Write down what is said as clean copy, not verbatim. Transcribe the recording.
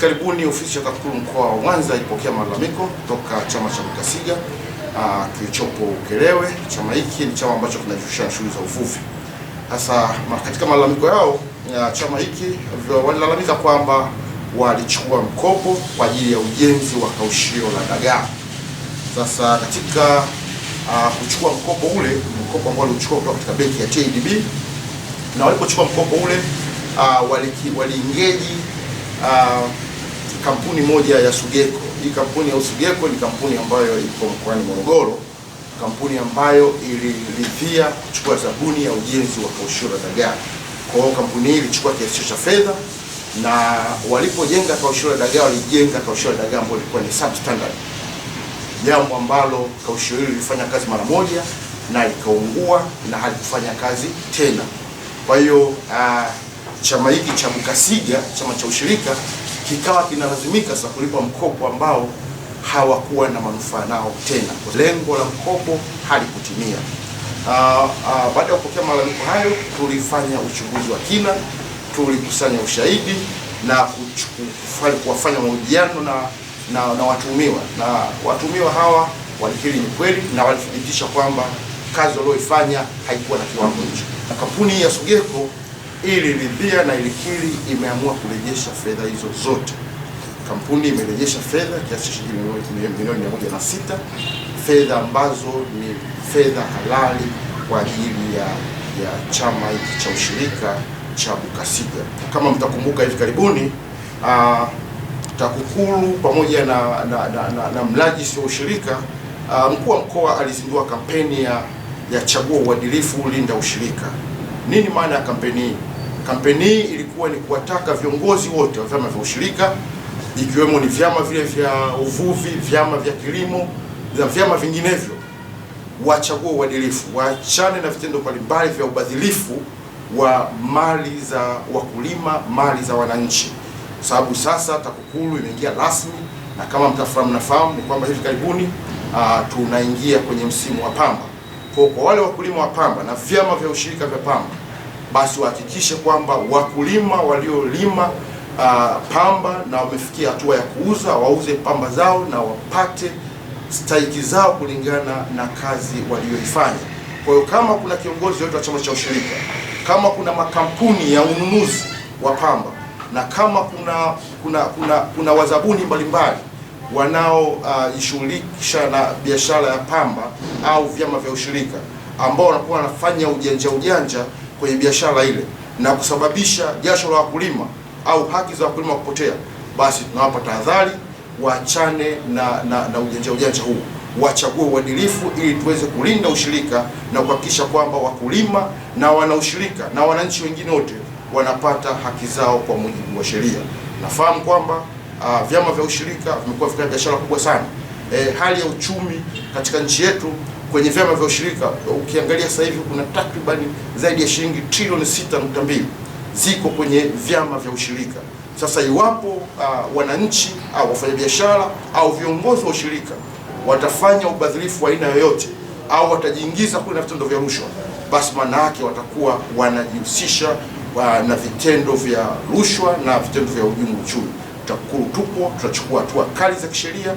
karibuni ofisi ya TAKUKURU mkoa wa Mwanza ilipokea malalamiko kutoka chama cha Bukasiga kilichopo Ukerewe. Chama hiki ni chama ambacho kinajihusisha na shughuli za uvuvi. Sasa katika malalamiko yao ya chama hiki walilalamika kwamba walichukua mkopo kwa ajili ya ujenzi wa kaushio la dagaa. Sasa katika kuchukua mkopo ule, mkopo ambao walichukua kutoka katika benki ya TADB, na walipochukua mkopo ule waliingeji kampuni moja ya Sugeko. Hii kampuni ya Sugeko ni kampuni ambayo iko mkoani Morogoro, kampuni ambayo iliridhia kuchukua zabuni ya ujenzi wa kaushio la dagaa. Kwa hiyo kampuni hii ilichukua kiasi cha fedha, na walipojenga kaushio la dagaa walijenga kaushio la dagaa ambalo lilikuwa ni substandard, jambo ambalo kaushio hili lilifanya kazi mara moja na likaungua na halikufanya kazi tena. Kwa hiyo chama hiki cha Bukasiga, chama cha ushirika, kikawa kinalazimika sasa kulipa mkopo ambao hawakuwa na manufaa nao tena. Lengo la mkopo halikutimia. Baada ya kupokea malalamiko hayo, tulifanya uchunguzi wa kina, tulikusanya ushahidi na kuwafanya mahojiano na watuhumiwa, na watuhumiwa hawa walikiri ni kweli na walithibitisha kwamba kazi walioifanya haikuwa na kiwango hicho. Na kampuni ya Sugeko iliridhia na ilikiri imeamua kurejesha fedha hizo zote. Kampuni imerejesha fedha kiasi cha milioni 106, fedha ambazo ni fedha halali kwa ajili ya chama hiki cha ushirika cha Bukasiga. Kama mtakumbuka, hivi karibuni TAKUKURU pamoja na mrajisi wa ushirika, mkuu wa mkoa alizindua kampeni ya chagua uadilifu, linda ushirika. Nini maana ya kampeni hii? Kampeni hii ilikuwa ni kuwataka viongozi wote wa vyama vya ushirika, ikiwemo ni vyama vile vya uvuvi, vyama vya kilimo na vyama vinginevyo, wachague uadilifu, waachane na vitendo mbalimbali vya ubadhilifu wa mali za wakulima, mali za wananchi. Sababu sasa TAKUKURU imeingia rasmi, na kama mnafahamu ni kwamba hivi karibuni tunaingia kwenye msimu wa pamba. Kwa wale wakulima wa pamba na vyama vya ushirika vya pamba, basi wahakikishe kwamba wakulima waliolima pamba na wamefikia hatua ya kuuza, wauze pamba zao na wapate stahiki zao kulingana na kazi walioifanya. Kwa hiyo kama kuna kiongozi yote wa chama cha ushirika, kama kuna makampuni ya ununuzi wa pamba, na kama kuna wazabuni mbalimbali wanaojishughulisha na biashara ya pamba au vyama vya ushirika ambao wanakuwa wanafanya ujanja kwenye biashara ile na kusababisha jasho la wakulima au haki za wakulima kupotea, basi tunawapa tahadhari, waachane na ujanja huu, wachague uadilifu ili tuweze kulinda ushirika na kuhakikisha kwamba wakulima na wanaushirika na wananchi wengine wote wanapata haki zao kwa mujibu wa sheria. Nafahamu kwamba vyama vya ushirika vimekuwa vikifanya biashara kubwa sana. Hali ya uchumi katika nchi yetu kwenye vyama vya ushirika, ukiangalia sasa hivi kuna takribani zaidi ya shilingi trilioni 6.2 ziko kwenye vyama vya ushirika. Sasa iwapo wananchi au wafanyabiashara au viongozi wa ushirika watafanya ubadhilifu wa aina yoyote au watajiingiza kule na vitendo vya rushwa, basi maana yake watakuwa wanajihusisha na vitendo vya rushwa na vitendo vya uhujumu uchumi. TAKUKURU tupo, tutachukua hatua kali za kisheria